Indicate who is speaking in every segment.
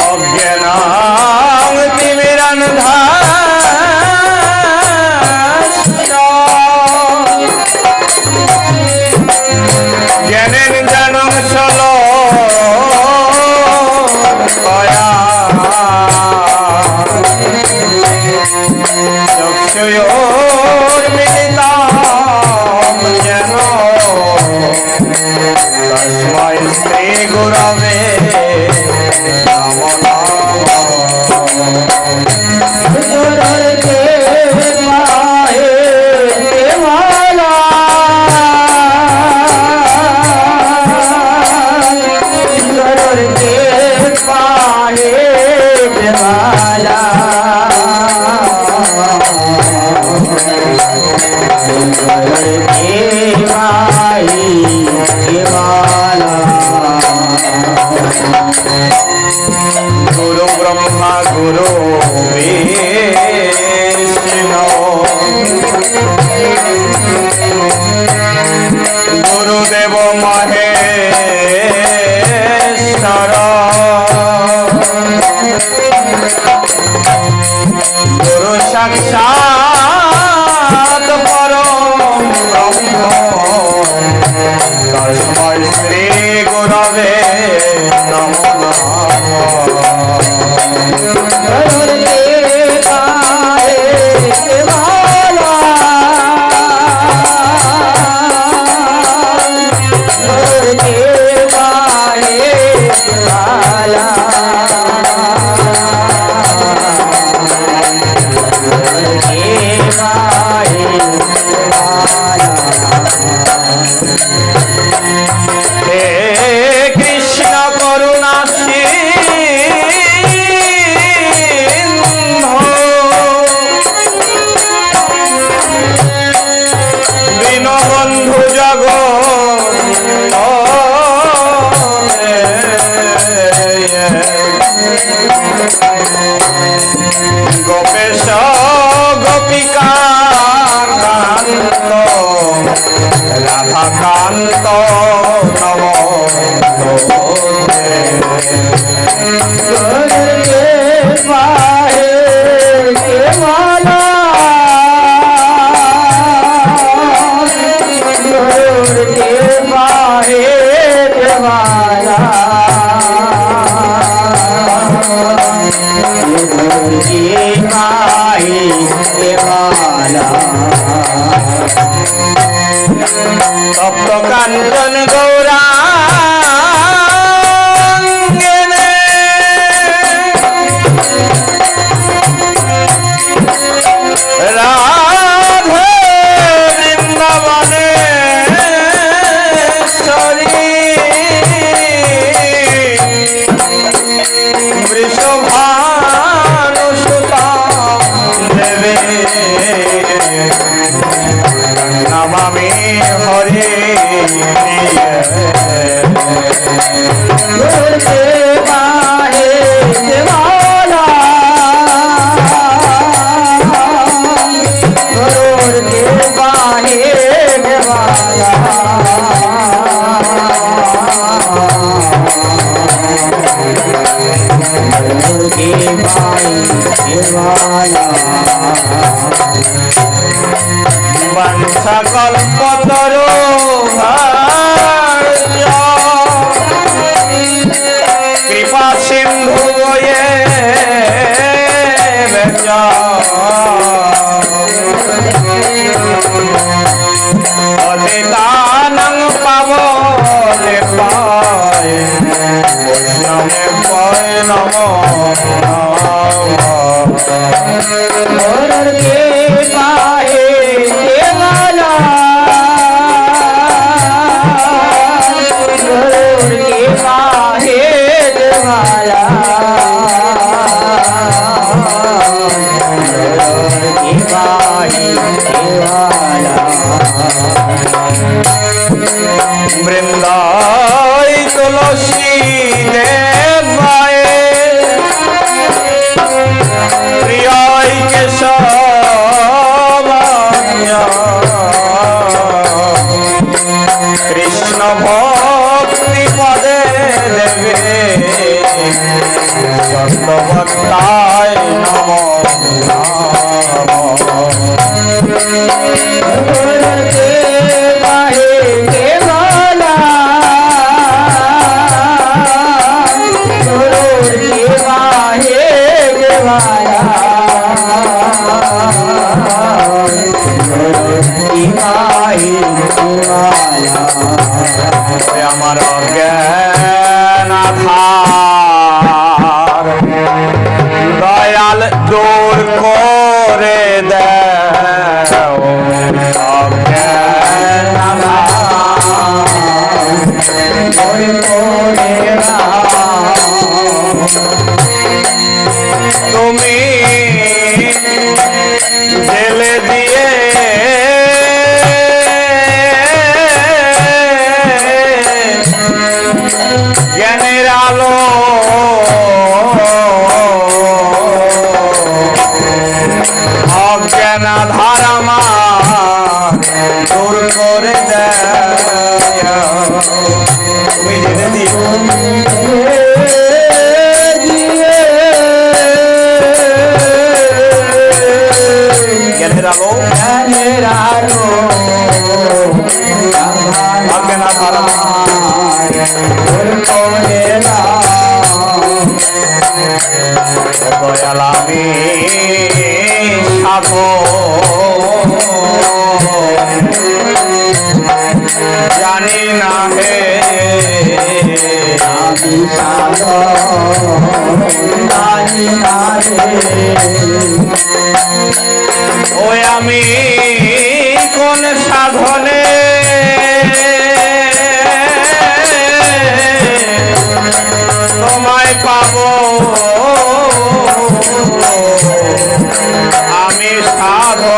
Speaker 1: অজ্ঞানাং তিমিরান্ধাস্য জ্ঞানেন জ্ঞানং শলোকয়া চক্ষুয়োর্মিলিতাং যেন তস্मै শ্রী গুরবে নমঃ। गुरु ब्रह्मा गुरु विष्णु गुरुदेव महेश्वर गुरु साक्षात् परम ब्रह्म तस्मै श्री गुरवे नमः। বন্ধু জগৎ গোপেশ গোপিকা কান্ত রাধাকান্ত তপ্ত কাঞ্চন গৌরাঙ্গনে রাধে বৃন্দাবনেশ্বরী বৃষভানুসুতা দেবে নমামি হরে বাঞ্ছা কল্পতরু দেবে সত্যবত্তায় নমো আমার জ্ঞান আধার দয়াল দূর করে দাও অজ্ঞান আধার তুমি জেলে দিয়ে জ্ঞানের আলো অজ্ঞান আধার আমার দূর করে দাও তুমি জেলে দিও জ্ঞানের আলো অজ্ঞান আধার দয়াল আমি সাধো জানি না হে আমি সাধো জানি না হে ওই আমি কোন সাধনে তোমায় পাবো আমি সাধো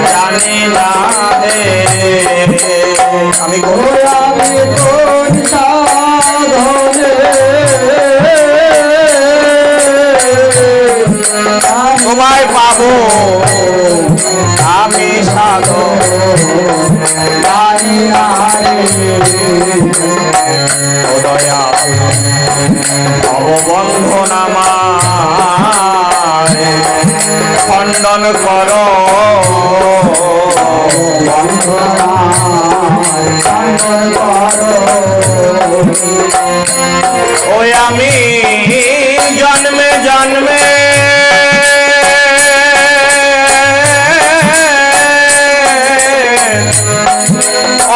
Speaker 1: জানি না হে আমি কোন সাধনে তোমায় পাবো আমি সাধো জানি না হে দয়াল অববন্ধন আমার খণ্ডন করো ওই আমি জন্মে জন্মে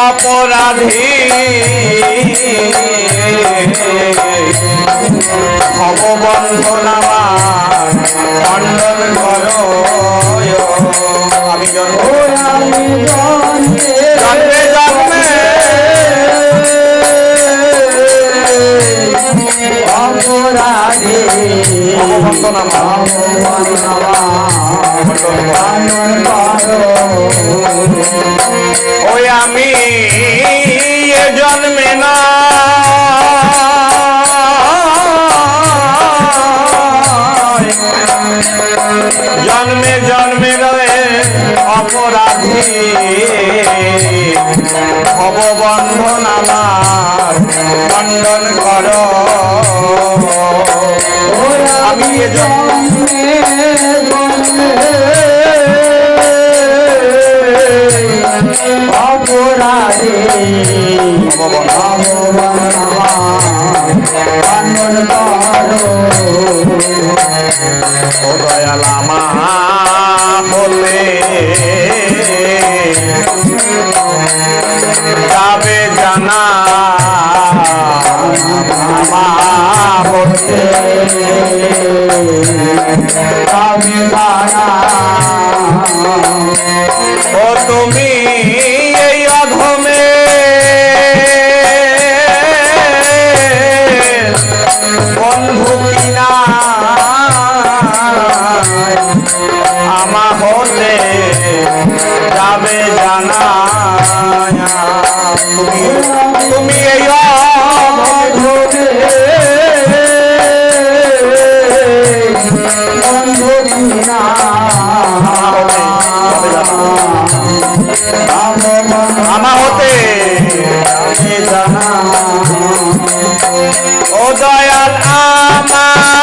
Speaker 1: অপরাধী ভববন্ধন আমার খণ্ডন করো আমি জন্মে জন্মে অপরাধী ভববন্ধন আমার ওই আমি এ জন্মে না জন্মে জন্মে রয়ে অপরাধী ভববন্ধন আমার খণ্ডন করো আমি এ জন্মে অপরাধী ও দয়াল আমার হতে যাবে জানা আমার হতে যাবে জানা ও তুমি এই অধমে বন্ধু কিনা আমা হতে যাবে জানা তুমি এই বন্ধু কিনা দয়াল আমার